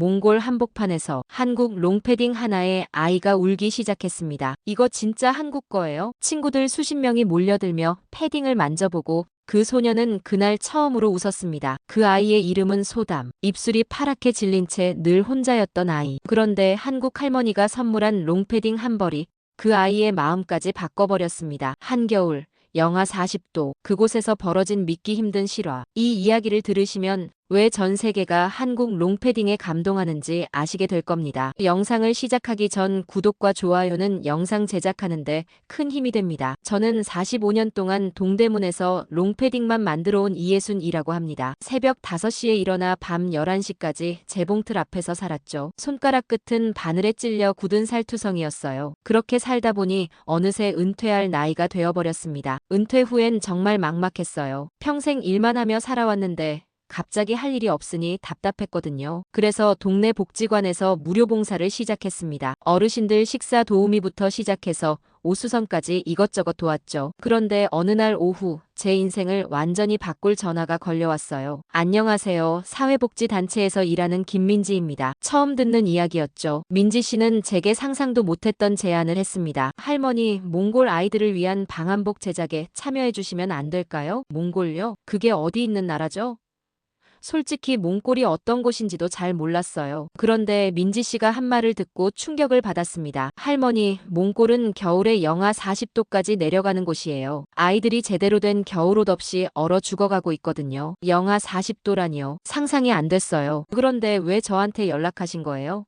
몽골 한복판에서 한국 롱패딩 하나에 아이가 울기 시작했습니다. 이거 진짜 한국 거예요? 친구들 수십 명이 몰려들며 패딩을 만져보고 그 소녀는 그날 처음으로 웃었습니다. 그 아이의 이름은 소담. 입술이 파랗게 질린 채 늘 혼자였던 아이. 그런데 한국 할머니가 선물한 롱패딩 한 벌이 그 아이의 마음까지 바꿔버렸습니다. 한겨울, 영하 40도, 그곳에서 벌어진 믿기 힘든 실화. 이 이야기를 들으시면 왜 전 세계가 한국 롱패딩에 감동하는지 아시게 될 겁니다. 영상을 시작하기 전 구독과 좋아요는 영상 제작하는데 큰 힘이 됩니다. 저는 45년 동안 동대문에서 롱패딩만 만들어 온 이예순이라고 합니다. 새벽 5시에 일어나 밤 11시까지 재봉틀 앞에서 살았죠. 손가락 끝은 바늘에 찔려 굳은 살투성이었어요. 그렇게 살다 보니 어느새 은퇴할 나이가 되어버렸습니다. 은퇴 후엔 정말 막막했어요. 평생 일만 하며 살아왔는데 갑자기 할 일이 없으니 답답했거든요. 그래서 동네 복지관에서 무료 봉사를 시작했습니다. 어르신들 식사 도우미부터 시작해서 오수선까지 이것저것 도왔죠. 그런데 어느 날 오후 제 인생을 완전히 바꿀 전화가 걸려왔어요. 안녕하세요. 사회복지단체에서 일하는 김민지입니다. 처음 듣는 이야기였죠. 민지 씨는 제게 상상도 못했던 제안을 했습니다. 할머니, 몽골 아이들을 위한 방한복 제작에 참여해 주시면 안 될까요? 몽골요? 그게 어디 있는 나라죠? 솔직히 몽골이 어떤 곳인지도 잘 몰랐어요. 그런데 민지 씨가 한 말을 듣고 충격을 받았습니다. 할머니, 몽골은 겨울에 영하 40도까지 내려가는 곳이에요. 아이들이 제대로 된 겨울옷 없이 얼어 죽어가고 있거든요. 영하 40도라니요. 상상이 안 됐어요. 그런데 왜 저한테 연락하신 거예요?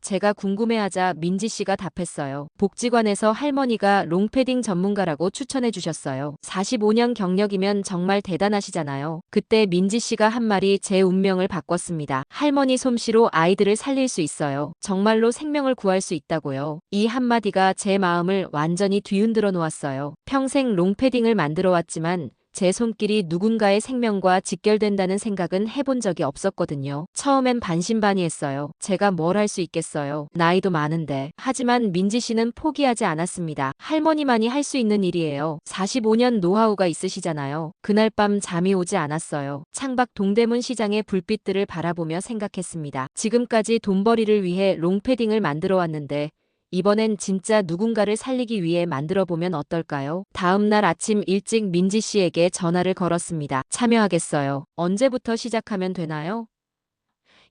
제가 궁금해하자 민지 씨가 답했어요. 복지관에서 할머니가 롱패딩 전문가라고 추천해 주셨어요. 45년 경력이면 정말 대단하시잖아요. 그때 민지 씨가 한 말이 제 운명을 바꿨습니다. 할머니 솜씨로 아이들을 살릴 수 있어요. 정말로 생명을 구할 수 있다고요. 이 한마디가 제 마음을 완전히 뒤흔들어 놓았어요. 평생 롱패딩을 만들어 왔지만 제 손길이 누군가의 생명과 직결된다는 생각은 해본 적이 없었거든요. 처음엔 반신반의했어요. 제가 뭘 할 수 있겠어요. 나이도 많은데. 하지만 민지 씨는 포기하지 않았습니다. 할머니만이 할 수 있는 일이에요. 45년 노하우가 있으시잖아요. 그날 밤 잠이 오지 않았어요. 창밖 동대문 시장의 불빛들을 바라보며 생각했습니다. 지금까지 돈벌이를 위해 롱패딩을 만들어 왔는데 이번엔 진짜 누군가를 살리기 위해 만들어보면 어떨까요? 다음 날 아침 일찍 민지 씨에게 전화를 걸었습니다. 참여하겠어요. 언제부터 시작하면 되나요?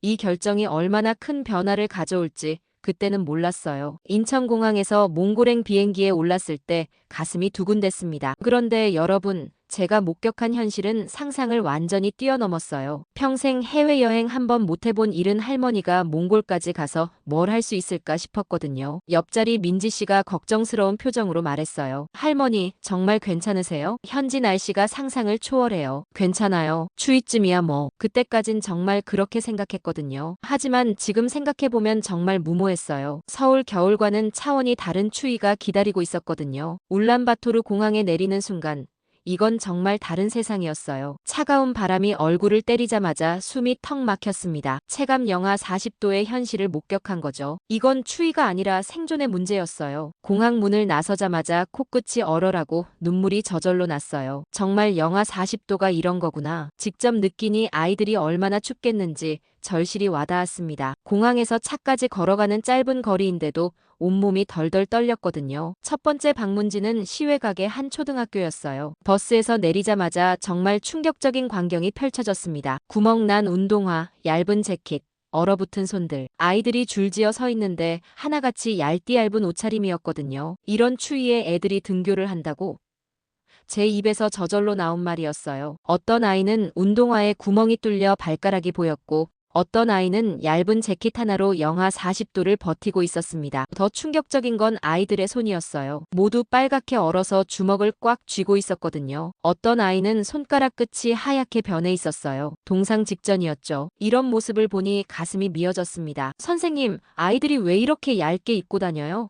이 결정이 얼마나 큰 변화를 가져올지 그때는 몰랐어요. 인천공항에서 몽골행 비행기에 올랐을 때 가슴이 두근댔습니다. 그런데 여러분, 제가 목격한 현실은 상상을 완전히 뛰어넘었어요. 평생 해외여행 한 번 못 해본 이른 할머니가 몽골까지 가서 뭘 할 수 있을까 싶었거든요. 옆자리 민지 씨가 걱정스러운 표정으로 말했어요. 할머니, 정말 괜찮으세요? 현지 날씨가 상상을 초월해요. 괜찮아요. 추위쯤이야 뭐. 그때까진 정말 그렇게 생각했거든요. 하지만 지금 생각해보면 정말 무모했어요. 서울 겨울과는 차원이 다른 추위가 기다리고 있었거든요. 울란바토르 공항에 내리는 순간 이건 정말 다른 세상이었어요. 차가운 바람이 얼굴을 때리자마자 숨이 턱 막혔습니다. 체감 영하 40도의 현실을 목격한 거죠. 이건 추위가 아니라 생존의 문제였어요. 공항 문을 나서자마자 코끝이 얼얼하고 눈물이 저절로 났어요. 정말 영하 40도가 이런 거구나. 직접 느끼니 아이들이 얼마나 춥겠는지 절실히 와닿았습니다. 공항에서 차까지 걸어가는 짧은 거리인데도 온몸이 덜덜 떨렸거든요. 첫 번째 방문지는 시외각의 한 초등학교였어요. 버스에서 내리자마자 정말 충격적인 광경이 펼쳐졌습니다. 구멍난 운동화, 얇은 재킷, 얼어붙은 손들. 아이들이 줄지어 서 있는데 하나같이 얇디 얇은 옷차림이었거든요. 이런 추위에 애들이 등교를 한다고? 제 입에서 저절로 나온 말이었어요. 어떤 아이는 운동화에 구멍이 뚫려 발가락이 보였고 어떤 아이는 얇은 재킷 하나로 영하 40도를 버티고 있었습니다. 더 충격적인 건 아이들의 손이었어요. 모두 빨갛게 얼어서 주먹을 꽉 쥐고 있었거든요. 어떤 아이는 손가락 끝이 하얗게 변해 있었어요. 동상 직전이었죠. 이런 모습을 보니 가슴이 미어졌습니다. 선생님, 아이들이 왜 이렇게 얇게 입고 다녀요?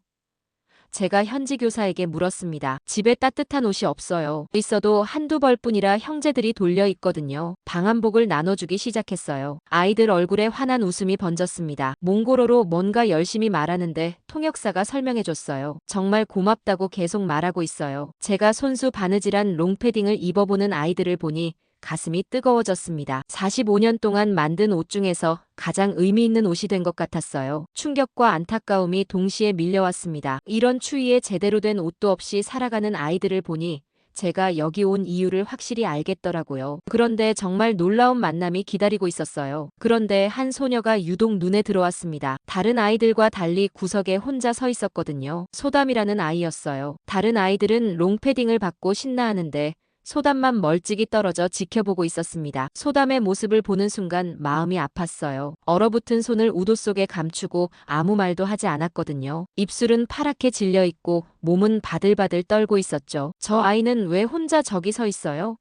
제가 현지 교사에게 물었습니다. 집에 따뜻한 옷이 없어요. 있어도 한두 벌뿐이라 형제들이 돌려 입거든요. 방한복을 나눠주기 시작했어요. 아이들 얼굴에 환한 웃음이 번졌습니다. 몽골어로 뭔가 열심히 말하는데 통역사가 설명해줬어요. 정말 고맙다고 계속 말하고 있어요. 제가 손수 바느질한 롱패딩을 입어보는 아이들을 보니 가슴이 뜨거워졌습니다. 45년 동안 만든 옷 중에서 가장 의미 있는 옷이 된 것 같았어요. 충격과 안타까움이 동시에 밀려왔습니다. 이런 추위에 제대로 된 옷도 없이 살아가는 아이들을 보니 제가 여기 온 이유를 확실히 알겠더라고요. 그런데 정말 놀라운 만남이 기다리고 있었어요. 그런데 한 소녀가 유독 눈에 들어왔습니다. 다른 아이들과 달리 구석에 혼자 서 있었거든요. 소담이라는 아이였어요. 다른 아이들은 롱패딩을 받고 신나하는데 소담만 멀찍이 떨어져 지켜보고 있었습니다. 소담의 모습을 보는 순간 마음이 아팠어요. 얼어붙은 손을 우도 속에 감추고 아무 말도 하지 않았거든요. 입술은 파랗게 질려 있고 몸은 바들바들 떨고 있었죠. 저 아이는 왜 혼자 저기 서 있어요?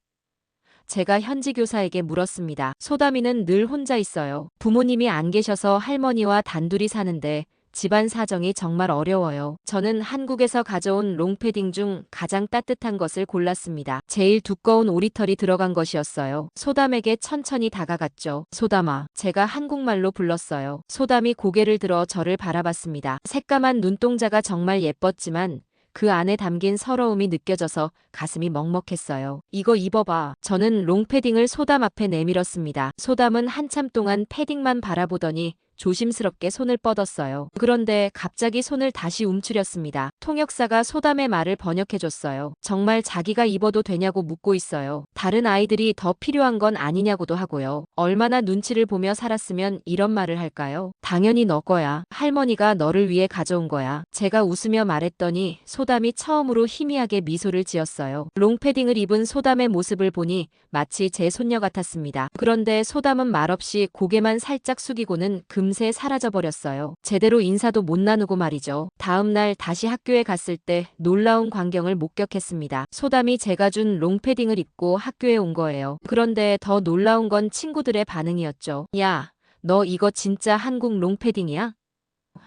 제가 현지 교사에게 물었습니다. 소담이는 늘 혼자 있어요. 부모님이 안 계셔서 할머니와 단둘이 사는데 집안 사정이 정말 어려워요. 저는 한국에서 가져온 롱패딩 중 가장 따뜻한 것을 골랐습니다. 제일 두꺼운 오리털이 들어간 것이었어요. 소담에게 천천히 다가갔죠. 소담아, 제가 한국말로 불렀어요. 소담이 고개를 들어 저를 바라봤습니다. 새까만 눈동자가 정말 예뻤지만 그 안에 담긴 서러움이 느껴져서 가슴이 먹먹했어요. 이거 입어봐. 저는 롱패딩을 소담 앞에 내밀었습니다. 소담은 한참 동안 패딩만 바라보더니 조심스럽게 손을 뻗었어요. 그런데 갑자기 손을 다시 움츠렸습니다. 통역사가 소담의 말을 번역해줬어요. 정말 자기가 입어도 되냐고 묻고 있어요. 다른 아이들이 더 필요한 건 아니냐고도 하고요. 얼마나 눈치를 보며 살았으면 이런 말을 할까요? 당연히 너 거야. 할머니가 너를 위해 가져온 거야. 제가 웃으며 말했더니 소담이 처음으로 희미하게 미소를 지었어요. 롱패딩을 입은 소담의 모습을 보니 마치 제 손녀 같았습니다. 그런데 소담은 말없이 고개만 살짝 숙이고는 금세 사라져버렸어요. 제대로 인사도 못 나누고 말이죠. 다음 날 다시 학교에 갔을 때 놀라운 광경을 목격했습니다. 소담이 제가 준 롱패딩을 입고 학교에 온 거예요. 그런데 더 놀라운 건 친구들의 반응이었죠. 야, 너 이거 진짜 한국 롱패딩이야?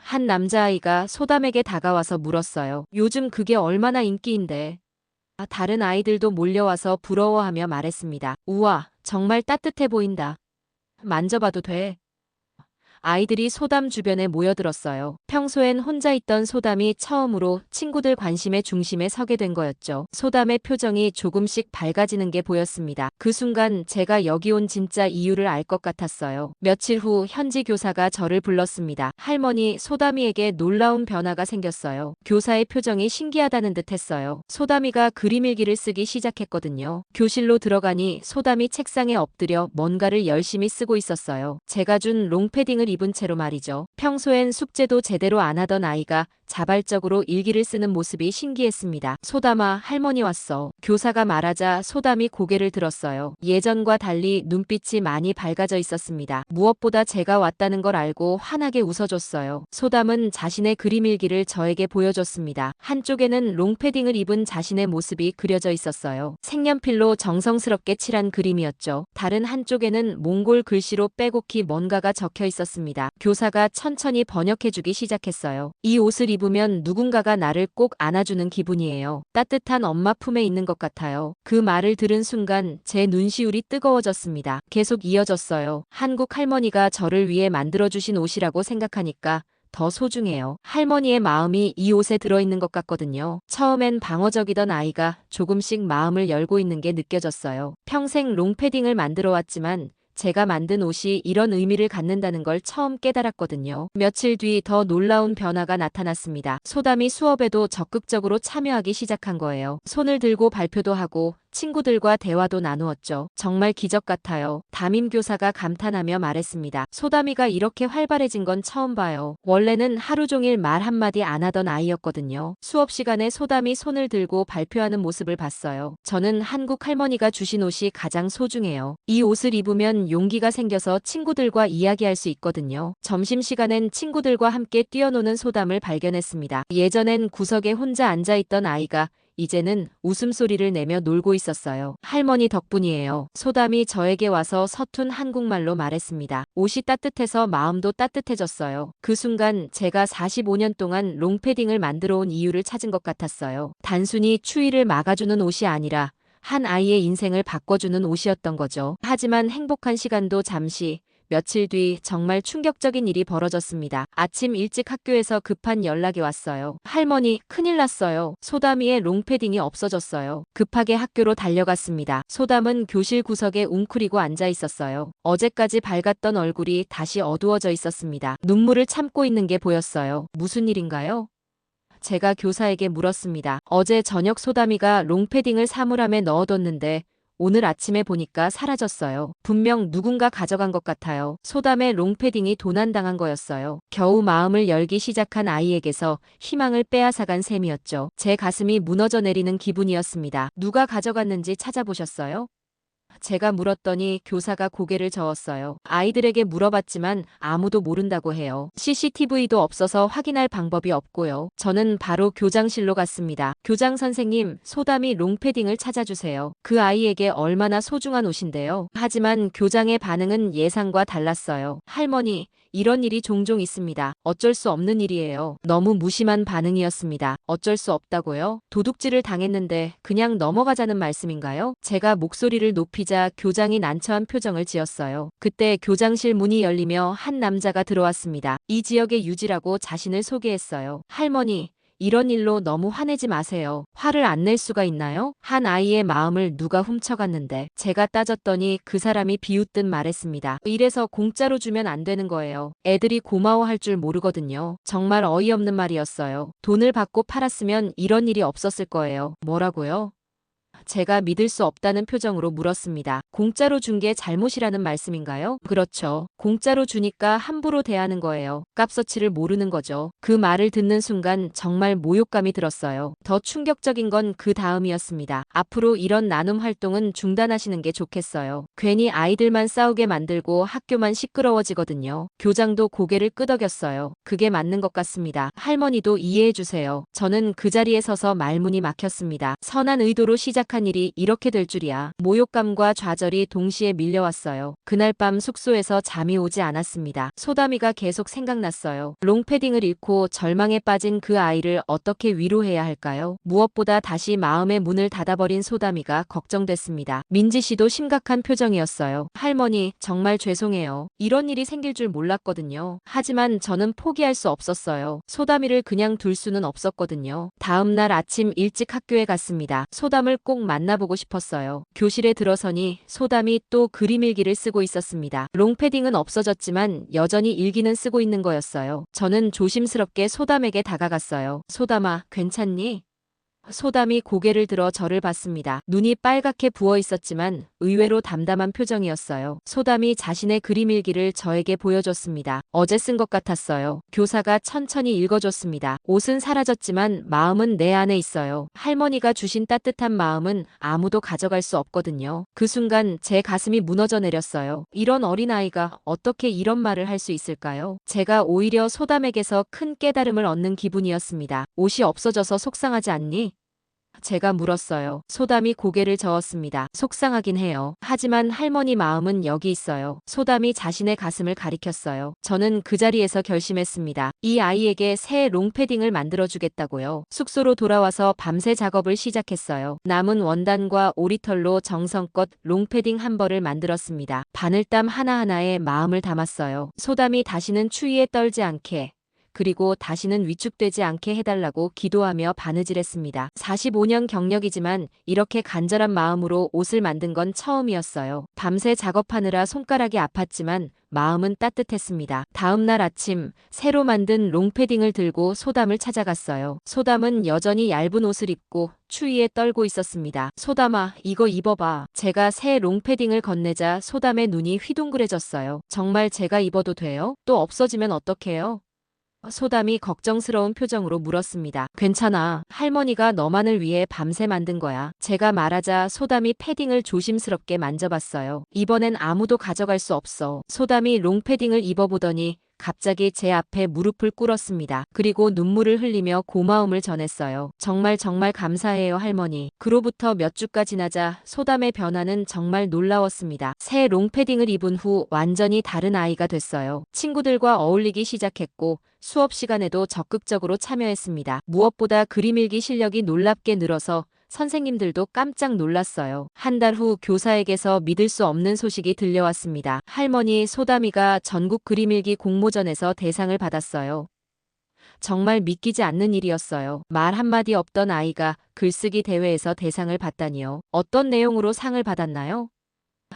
한 남자아이가 소담에게 다가와서 물었어요. 요즘 그게 얼마나 인기인데. 다른 아이들도 몰려와서 부러워하며 말했습니다. 우와, 정말 따뜻해 보인다. 만져봐도 돼. 아이들이 소담 주변에 모여들었어요. 평소엔 혼자 있던 소담이 처음으로 친구들 관심의 중심에 서게 된 거였죠. 소담의 표정이 조금씩 밝아지는 게 보였습니다. 그 순간 제가 여기 온 진짜 이유를 알 것 같았어요. 며칠 후 현지 교사가 저를 불렀습니다. 할머니, 소담이에게 놀라운 변화가 생겼어요. 교사의 표정이 신기하다는 듯 했어요. 소담이가 그림일기를 쓰기 시작했거든요. 교실로 들어가니 소담이 책상에 엎드려 뭔가를 열심히 쓰고 있었어요. 제가 준 롱패딩을 입은 채로 말이죠. 평소엔 숙제도 제대로 안 하던 아이가 자발적으로 일기를 쓰는 모습이 신기했습니다. 소담아, 할머니 왔어. 교사가 말하자 소담이 고개를 들었어요. 예전과 달리 눈빛이 많이 밝아져 있었습니다. 무엇보다 제가 왔다는 걸 알고 환하게 웃어줬어요. 소담은 자신의 그림일기를 저에게 보여줬습니다. 한쪽에는 롱패딩을 입은 자신의 모습이 그려져 있었어요. 색연필로 정성스럽게 칠한 그림이었죠. 다른 한쪽에는 몽골 글씨로 빼곡히 뭔가가 적혀 있었습니다. 교사가 천천히 번역해주기 시작했어요. 이 옷을 입으면 누군가가 나를 꼭 안아주는 기분이에요. 따뜻한 엄마 품에 있는 것 같아요. 그 말을 들은 순간 제 눈시울이 뜨거워졌습니다. 계속 이어졌어요. 한국 할머니가 저를 위해 만들어주신 옷이라고 생각하니까 더 소중해요. 할머니의 마음이 이 옷에 들어있는 것 같거든요. 처음엔 방어적이던 아이가 조금씩 마음을 열고 있는 게 느껴졌어요. 평생 롱패딩을 만들어 왔지만 제가 만든 옷이 이런 의미를 갖는다는 걸 처음 깨달았거든요. 며칠 뒤 더 놀라운 변화가 나타났습니다. 소담이 수업에도 적극적으로 참여하기 시작한 거예요. 손을 들고 발표도 하고 친구들과 대화도 나누었죠. 정말 기적 같아요. 담임교사가 감탄하며 말했습니다. 소담이가 이렇게 활발해진 건 처음 봐요. 원래는 하루 종일 말 한마디 안 하던 아이였거든요. 수업 시간에 소담이 손을 들고 발표하는 모습을 봤어요. 저는 한국 할머니가 주신 옷이 가장 소중해요. 이 옷을 입으면 용기가 생겨서 친구들과 이야기할 수 있거든요. 점심시간엔 친구들과 함께 뛰어노는 소담을 발견했습니다. 예전엔 구석에 혼자 앉아있던 아이가 이제는 웃음소리를 내며 놀고 있었어요. 할머니 덕분이에요. 소담이 저에게 와서 서툰 한국말로 말했습니다. 옷이 따뜻해서 마음도 따뜻해졌어요. 그 순간 제가 45년 동안 롱패딩을 만들어 온 이유를 찾은 것 같았어요. 단순히 추위를 막아주는 옷이 아니라 한 아이의 인생을 바꿔주는 옷이었던 거죠. 하지만 행복한 시간도 잠시, 며칠 뒤 정말 충격적인 일이 벌어졌습니다. 아침 일찍 학교에서 급한 연락이 왔어요. 할머니, 큰일 났어요. 소담이의 롱패딩이 없어졌어요. 급하게 학교로 달려갔습니다. 소담은 교실 구석에 웅크리고 앉아 있었어요. 어제까지 밝았던 얼굴이 다시 어두워져 있었습니다. 눈물을 참고 있는 게 보였어요. 무슨 일인가요? 제가 교사에게 물었습니다. 어제 저녁 소담이가 롱패딩을 사물함에 넣어뒀는데 오늘 아침에 보니까 사라졌어요. 분명 누군가 가져간 것 같아요. 소담의 롱패딩이 도난당한 거였어요. 겨우 마음을 열기 시작한 아이에게서 희망을 빼앗아간 셈이었죠. 제 가슴이 무너져 내리는 기분이었습니다. 누가 가져갔는지 찾아보셨어요? 제가 물었더니 교사가 고개를 저었어요. 아이들에게 물어봤지만 아무도 모른다고 해요. CCTV도 없어서 확인할 방법이 없고요. 저는 바로 교장실로 갔습니다. 교장 선생님, 소담이 롱패딩을 찾아주세요. 그 아이에게 얼마나 소중한 옷인데요. 하지만 교장의 반응은 예상과 달랐어요. 할머니, 이런 일이 종종 있습니다. 어쩔 수 없는 일이에요. 너무 무심한 반응이었습니다. 어쩔 수 없다고요? 도둑질을 당했는데 그냥 넘어가자는 말씀인가요? 제가 목소리를 높이자 교장이 난처한 표정을 지었어요. 그때 교장실 문이 열리며 한 남자가 들어왔습니다. 이 지역의 유지라고 자신을 소개했어요. 할머니, 이런 일로 너무 화내지 마세요. 화를 안 낼 수가 있나요? 한 아이의 마음을 누가 훔쳐갔는데. 제가 따졌더니 그 사람이 비웃듯 말했습니다. 이래서 공짜로 주면 안 되는 거예요. 애들이 고마워할 줄 모르거든요. 정말 어이없는 말이었어요. 돈을 받고 팔았으면 이런 일이 없었을 거예요. 뭐라고요? 제가 믿을 수 없다는 표정으로 물었습니다. 공짜로 준 게 잘못이라는 말씀인가요? 그렇죠. 공짜로 주니까 함부로 대하는 거예요. 값어치를 모르는 거죠. 그 말을 듣는 순간 정말 모욕감이 들었어요. 더 충격적인 건 그 다음이었습니다. 앞으로 이런 나눔 활동은 중단하시는 게 좋겠어요. 괜히 아이들만 싸우게 만들고 학교만 시끄러워지거든요. 교장도 고개를 끄덕였어요. 그게 맞는 것 같습니다. 할머니도 이해해 주세요. 저는 그 자리에 서서 말문이 막혔습니다. 선한 의도로 시작한 일이 이렇게 될 줄이야. 모욕감과 좌절이 동시에 밀려왔어요. 그날 밤 숙소에서 잠이 오지 않았습니다. 소담이가 계속 생각났어요. 롱패딩을 잃고 절망에 빠진 그 아이를 어떻게 위로해야 할까요? 무엇보다 다시 마음의 문을 닫아버린 소담이가 걱정됐습니다. 민지 씨도 심각한 표정이었어요. 할머니, 정말 죄송해요. 이런 일이 생길 줄 몰랐거든요. 하지만 저는 포기할 수 없었어요. 소담이를 그냥 둘 수는 없었거든요. 다음 날 아침 일찍 학교에 갔습니다. 소담을 꼭 만나보고 싶었어요. 교실에 들어서니 소담이 또 그림 일기를 쓰고 있었습니다. 롱패딩은 없어졌지만 여전히 일기는 쓰고 있는 거였어요. 저는 조심스럽게 소담에게 다가갔어요. 소담아, 괜찮니? 소담이 고개를 들어 저를 봤습니다. 눈이 빨갛게 부어 있었지만 의외로 담담한 표정이었어요. 소담이 자신의 그림 일기를 저에게 보여줬습니다. 어제 쓴 것 같았어요. 교사가 천천히 읽어줬습니다. 옷은 사라졌지만 마음은 내 안에 있어요. 할머니가 주신 따뜻한 마음은 아무도 가져갈 수 없거든요. 그 순간 제 가슴이 무너져 내렸어요. 이런 어린아이가 어떻게 이런 말을 할 수 있을까요? 제가 오히려 소담에게서 큰 깨달음을 얻는 기분이었습니다. 옷이 없어져서 속상하지 않니? 제가 물었어요. 소담이 고개를 저었습니다. 속상하긴 해요. 하지만 할머니 마음은 여기 있어요. 소담이 자신의 가슴을 가리켰어요. 저는 그 자리에서 결심했습니다. 이 아이에게 새 롱패딩을 만들어주겠다고요. 숙소로 돌아와서 밤새 작업을 시작했어요. 남은 원단과 오리털로 정성껏 롱패딩 한 벌을 만들었습니다. 바늘땀 하나하나에 마음을 담았어요. 소담이 다시는 추위에 떨지 않게, 그리고 다시는 위축되지 않게 해달라고 기도하며 바느질했습니다. 45년 경력이지만 이렇게 간절한 마음으로 옷을 만든 건 처음이었어요. 밤새 작업하느라 손가락이 아팠지만 마음은 따뜻했습니다. 다음 날 아침 새로 만든 롱패딩을 들고 소담을 찾아갔어요. 소담은 여전히 얇은 옷을 입고 추위에 떨고 있었습니다. 소담아, 이거 입어봐. 제가 새 롱패딩을 건네자 소담의 눈이 휘둥그레졌어요. 정말 제가 입어도 돼요? 또 없어지면 어떡해요? 소담이 걱정스러운 표정으로 물었습니다. 괜찮아. 할머니가 너만을 위해 밤새 만든 거야. 제가 말하자 소담이 패딩을 조심스럽게 만져봤어요. 이번엔 아무도 가져갈 수 없어. 소담이 롱패딩을 입어보더니 갑자기 제 앞에 무릎을 꿇었습니다. 그리고 눈물을 흘리며 고마움을 전했어요. 정말 감사해요, 할머니. 그로부터 몇 주가 지나자 소담의 변화는 정말 놀라웠습니다. 새 롱패딩을 입은 후 완전히 다른 아이가 됐어요. 친구들과 어울리기 시작했고 수업 시간에도 적극적으로 참여했습니다. 무엇보다 그림일기 실력이 놀랍게 늘어서 선생님들도 깜짝 놀랐어요. 한 달 후 교사에게서 믿을 수 없는 소식이 들려왔습니다. 할머니 소담이가 전국 그림일기 공모전에서 대상을 받았어요. 정말 믿기지 않는 일이었어요. 말 한마디 없던 아이가 글쓰기 대회에서 대상을 받다니요. 어떤 내용으로 상을 받았나요?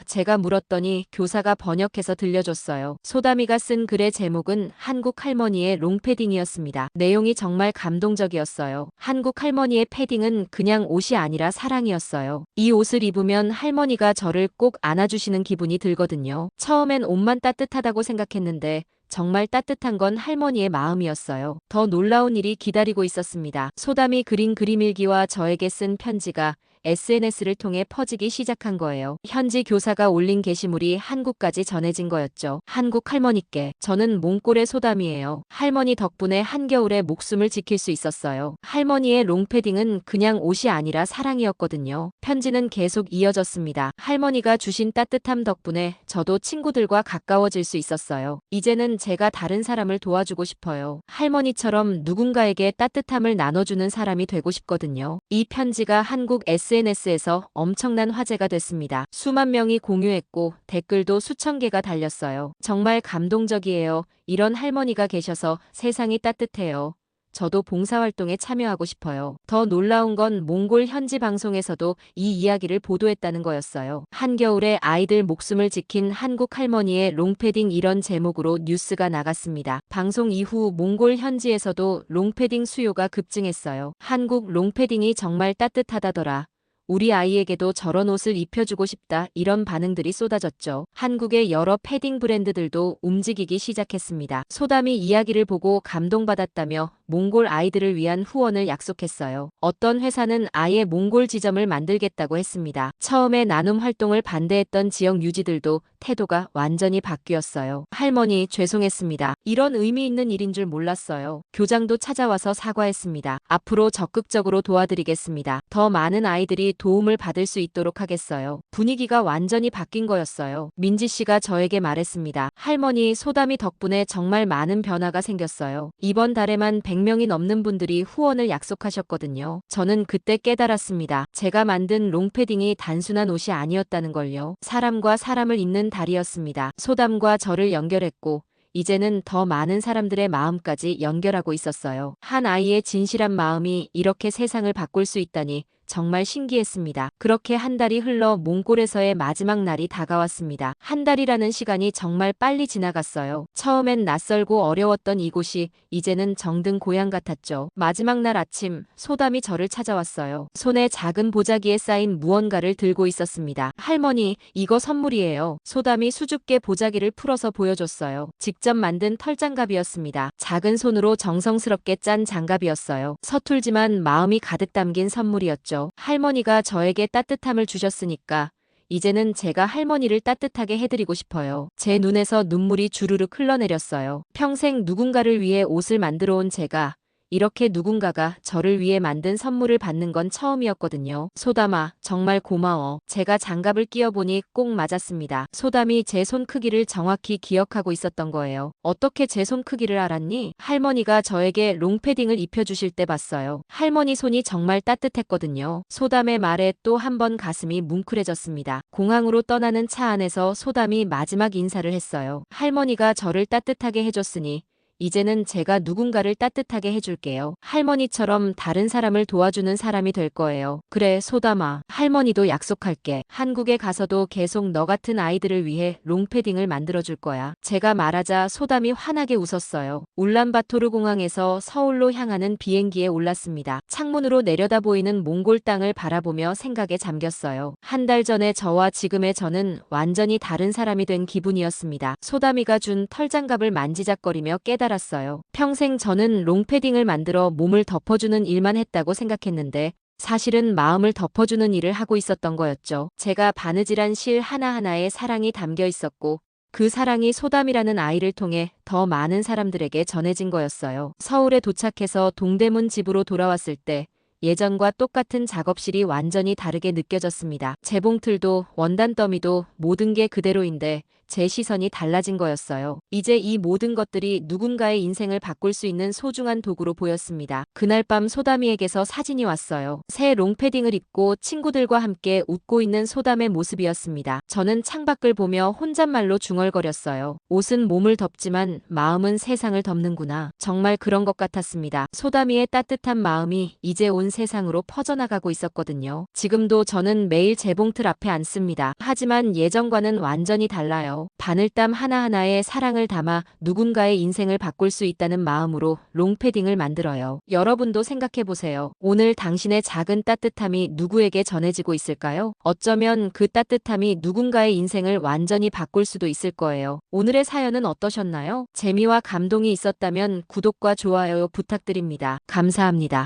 제가 물었더니 교사가 번역해서 들려줬어요. 소담이가 쓴 글의 제목은 한국 할머니의 롱패딩이었습니다. 내용이 정말 감동적이었어요. 한국 할머니의 패딩은 그냥 옷이 아니라 사랑이었어요. 이 옷을 입으면 할머니가 저를 꼭 안아주시는 기분이 들거든요. 처음엔 옷만 따뜻하다고 생각했는데 정말 따뜻한 건 할머니의 마음이었어요. 더 놀라운 일이 기다리고 있었습니다. 소담이 그린 그림일기와 저에게 쓴 편지가 SNS를 통해 퍼지기 시작한 거예요. 현지 교사가 올린 게시물이 한국까지 전해진 거였죠. 한국 할머니께 저는 몽골의 소담이에요. 할머니 덕분에 한겨울에 목숨을 지킬 수 있었어요. 할머니의 롱패딩은 그냥 옷이 아니라 사랑이었거든요. 편지는 계속 이어졌습니다. 할머니가 주신 따뜻함 덕분에 저도 친구들과 가까워질 수 있었어요. 이제는 제가 다른 사람을 도와주고 싶어요. 할머니처럼 누군가에게 따뜻함을 나눠주는 사람이 되고 싶거든요. 이 편지가 한국 SNS에서 엄청난 화제가 됐습니다. 수만 명이 공유했고 댓글도 수천 개가 달렸어요. 정말 감동적이에요. 이런 할머니가 계셔서 세상이 따뜻해요. 저도 봉사활동에 참여하고 싶어요. 더 놀라운 건 몽골 현지 방송에서도 이 이야기를 보도했다는 거였어요. 한겨울에 아이들 목숨을 지킨 한국 할머니의 롱패딩 이런 제목으로 뉴스가 나갔습니다. 방송 이후 몽골 현지에서도 롱패딩 수요가 급증했어요. 한국 롱패딩이 정말 따뜻하다더라. 우리 아이에게도 저런 옷을 입혀주고 싶다. 이런 반응들이 쏟아졌죠. 한국의 여러 패딩 브랜드들도 움직이기 시작했습니다. 소담이 이야기를 보고 감동받았다며 몽골 아이들을 위한 후원을 약속했어요. 어떤 회사는 아예 몽골 지점을 만들겠다고 했습니다. 처음에 나눔 활동을 반대했던 지역 유지들도 태도가 완전히 바뀌었어요. 할머니 죄송했습니다. 이런 의미 있는 일인 줄 몰랐어요. 교장도 찾아와서 사과했습니다. 앞으로 적극적으로 도와드리겠습니다. 더 많은 아이들이 도움을 받을 수 있도록 하겠어요. 분위기가 완전히 바뀐 거였어요. 민지 씨가 저에게 말했습니다. 할머니 소담이 덕분에 정말 많은 변화가 생겼어요. 이번 달에만 100명이 넘는 분들이 후원을 약속하셨거든요. 저는 그때 깨달았습니다. 제가 만든 롱패딩이 단순한 옷이 아니었다는 걸요. 사람과 사람을 잇는 달이었습니다. 소담과 저를 연결했고 이제는 더 많은 사람들의 마음까지 연결하고 있었어요. 한 아이의 진실한 마음이 이렇게 세상을 바꿀 수 있다니 정말 신기했습니다. 그렇게 한 달이 흘러 몽골에서의 마지막 날이 다가왔습니다. 한 달이라는 시간이 정말 빨리 지나갔어요. 처음엔 낯설고 어려웠던 이곳이 이제는 정든 고향 같았죠. 마지막 날 아침 소담이 저를 찾아왔어요. 손에 작은 보자기에 쌓인 무언가를 들고 있었습니다. 할머니, 이거 선물이에요. 소담이 수줍게 보자기를 풀어서 보여줬어요. 직접 만든 털장갑이었습니다. 작은 손으로 정성스럽게 짠 장갑이었어요. 서툴지만 마음이 가득 담긴 선물이었죠. 할머니가 저에게 따뜻함을 주셨으니까 이제는 제가 할머니를 따뜻하게 해드리고 싶어요. 제 눈에서 눈물이 주르륵 흘러내렸어요. 평생 누군가를 위해 옷을 만들어 온 제가 이렇게 누군가가 저를 위해 만든 선물을 받는 건 처음이었거든요. 소담아, 정말 고마워. 제가 장갑을 끼워보니 꼭 맞았습니다. 소담이 제 손 크기를 정확히 기억하고 있었던 거예요. 어떻게 제 손 크기를 알았니? 할머니가 저에게 롱패딩을 입혀주실 때 봤어요. 할머니 손이 정말 따뜻했거든요. 소담의 말에 또 한 번 가슴이 뭉클해졌습니다. 공항으로 떠나는 차 안에서 소담이 마지막 인사를 했어요. 할머니가 저를 따뜻하게 해줬으니 이제는 제가 누군가를 따뜻하게 해줄게요. 할머니처럼 다른 사람을 도와주는 사람이 될 거예요. 그래, 소담아. 할머니도 약속할게. 한국에 가서도 계속 너 같은 아이들을 위해 롱패딩을 만들어줄 거야. 제가 말하자 소담이 환하게 웃었어요. 울란바토르 공항에서 서울로 향하는 비행기에 올랐습니다. 창문으로 내려다 보이는 몽골 땅을 바라보며 생각에 잠겼어요. 한 달 전에 저와 지금의 저는 완전히 다른 사람이 된 기분이었습니다. 소담이가 준 털장갑을 만지작거리며 깨달았어요. 평생 저는 롱패딩을 만들어 몸을 덮어주는 일만 했다고 생각했는데 사실은 마음을 덮어주는 일을 하고 있었던 거였죠. 제가 바느질한 실 하나하나에 사랑이 담겨 있었고 그 사랑이 소담이라는 아이를 통해 더 많은 사람들에게 전해진 거였어요. 서울에 도착해서 동대문 집으로 돌아왔을 때 예전과 똑같은 작업실이 완전히 다르게 느껴졌습니다. 재봉틀도 원단 더미도 모든 게 그대로인데 제 시선이 달라진 거였어요. 이제 이 모든 것들이 누군가의 인생을 바꿀 수 있는 소중한 도구로 보였습니다. 그날 밤 소담이에게서 사진이 왔어요. 새 롱패딩을 입고 친구들과 함께 웃고 있는 소담의 모습이었습니다. 저는 창밖을 보며 혼잣말로 중얼거렸어요. 옷은 몸을 덮지만 마음은 세상을 덮는구나. 정말 그런 것 같았습니다. 소담이의 따뜻한 마음이 이제 온 세상으로 퍼져나가고 있었거든요. 지금도 저는 매일 재봉틀 앞에 앉습니다. 하지만 예전과는 완전히 달라요. 바늘땀 하나하나에 사랑을 담아 누군가의 인생을 바꿀 수 있다는 마음으로 롱패딩을 만들어요. 여러분도 생각해보세요. 오늘 당신의 작은 따뜻함이 누구에게 전해지고 있을까요? 어쩌면 그 따뜻함이 누군가의 인생을 완전히 바꿀 수도 있을 거예요. 오늘의 사연은 어떠셨나요? 재미와 감동이 있었다면 구독과 좋아요 부탁드립니다. 감사합니다.